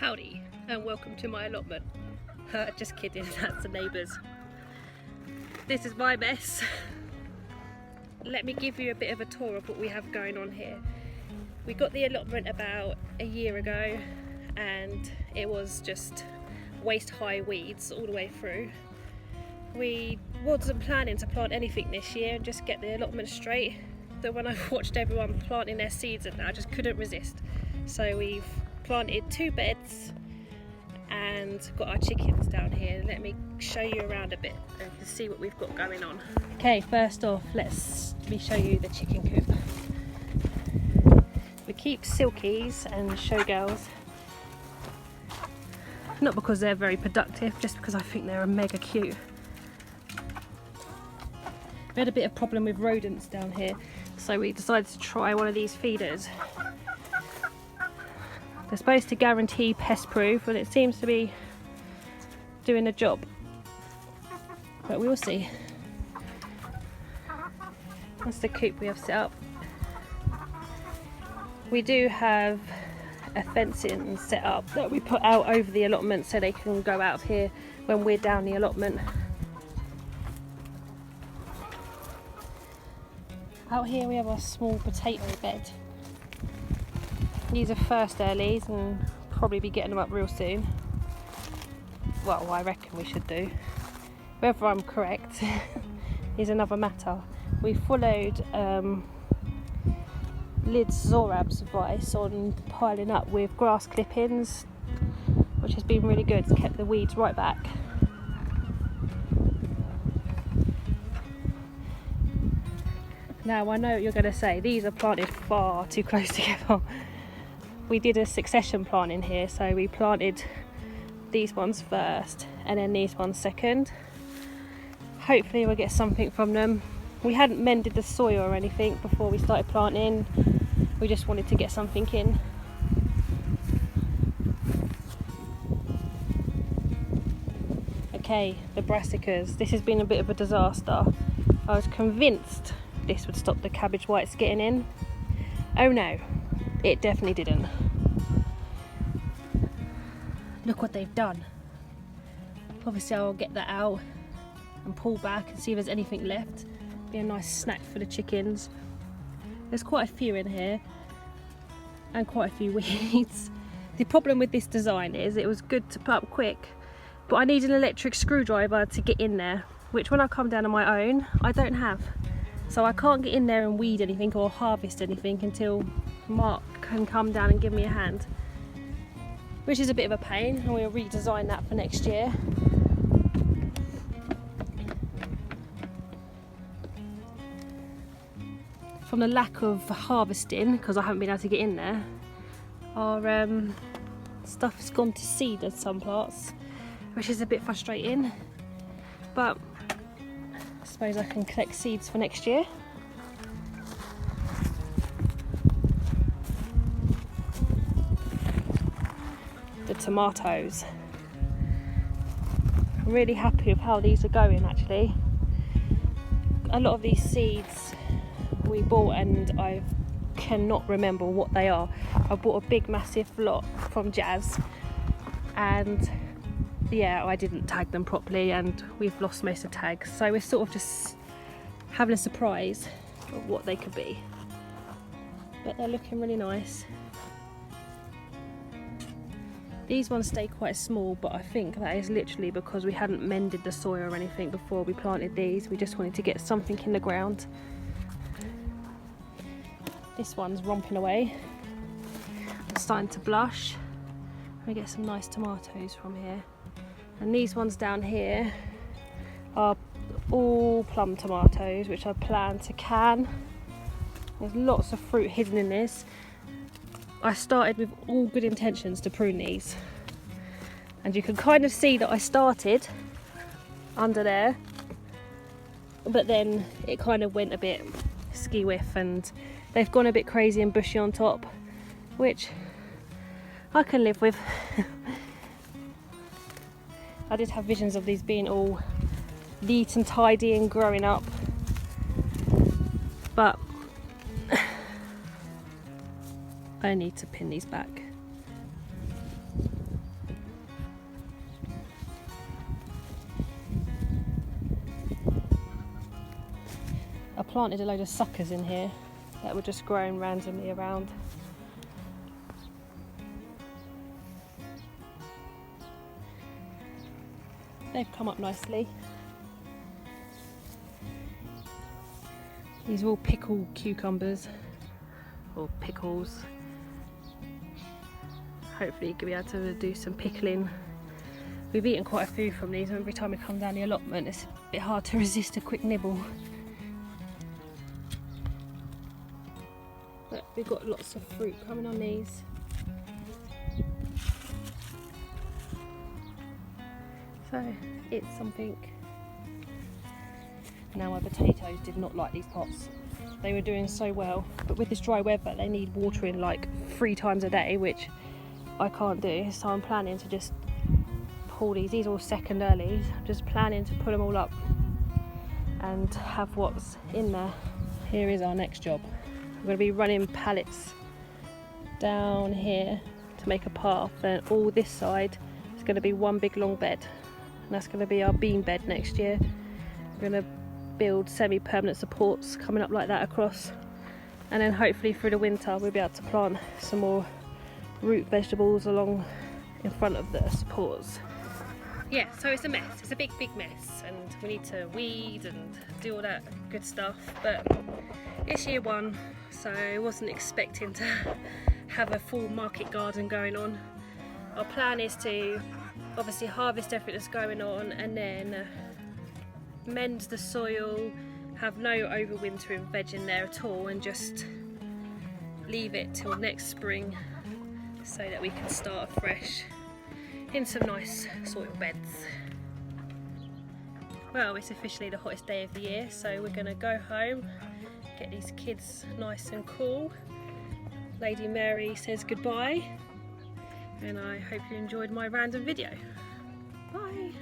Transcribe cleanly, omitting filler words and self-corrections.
Howdy and welcome to my allotment. Just kidding, that's the neighbours. This is my mess. Let me give you a bit of a tour of what we have going on here. We got the allotment about a year ago and it was just waist high weeds all the way through. We wasn't planning to plant anything this year and just get the allotment straight. So when I watched everyone planting their seeds and I just couldn't resist. So we've planted 2 beds and got our chickens down here. Let me show you around a bit and you can see what we've got going on. Okay, first off, let me show you the chicken coop. We keep silkies and showgirls, not because they're very productive, just because I think they're mega cute. We had a bit of problem with rodents down here, so we decided to try one of these feeders. They're supposed to guarantee pest proof and it seems to be doing the job, but we'll see. That's the coop we have set up. We do have a fencing set up that we put out over the allotment so they can go out of here when we're down the allotment. Out here we have our small potato bed. These are first earlies and probably be getting them up real soon. Well, I reckon we should do. Whether I'm correct is another matter. We followed Liz Zorab's advice on piling up with grass clippings, which has been really good. It's kept the weeds right back. Now I know what you're going to say, these are planted far too close together. We did a succession planting here, so we planted these ones first and then these ones second. Hopefully we'll get something from them. We hadn't mended the soil or anything before we started planting. We just wanted to get something in. Okay, the brassicas. This has been a bit of a disaster. I was convinced this would stop the cabbage whites getting in. Oh no, it definitely didn't. Look what they've done. Obviously I'll get that out and pull back and see if there's anything left. Be a nice snack for the chickens. There's quite a few in here and quite a few weeds. The problem with this design is it was good to put up quick, but I need an electric screwdriver to get in there, which when I come down on my own I don't have. So I can't get in there and weed anything or harvest anything until Mark can come down and give me a hand, which is a bit of a pain, and we'll redesign that for next year. From the lack of harvesting, because I haven't been able to get in there, our stuff has gone to seed in some parts, which is a bit frustrating, but I suppose I can collect seeds for next year. The tomatoes. I'm really happy with how these are going actually. A lot of these seeds we bought and I cannot remember what they are. I bought a big massive lot from Jazz and yeah, I didn't tag them properly and we've lost most of the tags, so we're sort of just having a surprise of what they could be, but they're looking really nice. These ones stay quite small, but I think that is literally because we hadn't mended the soil or anything before we planted these. We just wanted to get something in the ground. This one's romping away. It's starting to blush. We get some nice tomatoes from here. And these ones down here are all plum tomatoes, which I plan to can. There's lots of fruit hidden in this. I started with all good intentions to prune these, and you can kind of see that I started under there, but then it kind of went a bit ski-whiff and they've gone a bit crazy and bushy on top, which I can live with. I did have visions of these being all neat and tidy and growing up, but I need to pin these back. planted a load of suckers in here that were just growing randomly around. They've come up nicely. These are all pickled cucumbers, or pickles. Hopefully you'll be able to do some pickling. We've eaten quite a few from these, and every time we come down the allotment it's a bit hard to resist a quick nibble. But we've got lots of fruit coming on these. So it's something. Now my potatoes did not like these pots. They were doing so well, but with this dry weather they need watering like 3 times a day, which I can't do, so I'm planning to just pull these are all second earlies. I'm just planning to put them all up and have what's in there. Here is our next job. I'm going to be running pallets down here to make a path, and all this side is going to be one big long bed, and that's going to be our bean bed next year. We're going to build semi-permanent supports coming up like that across, and then hopefully through the winter we'll be able to plant some more root vegetables along in front of the supports. Yeah, so it's a mess, it's a big mess, and we need to weed and do all that good stuff, but it's year 1, so I wasn't expecting to have a full market garden going on. Our plan is to obviously harvest everything that's going on, and then mend the soil, have no overwintering veg in there at all, and just leave it till next spring so that we can start afresh in some nice soil beds. Well, it's officially the hottest day of the year, so we're going to go home, get these kids nice and cool. Lady Mary says goodbye, and I hope you enjoyed my random video. Bye!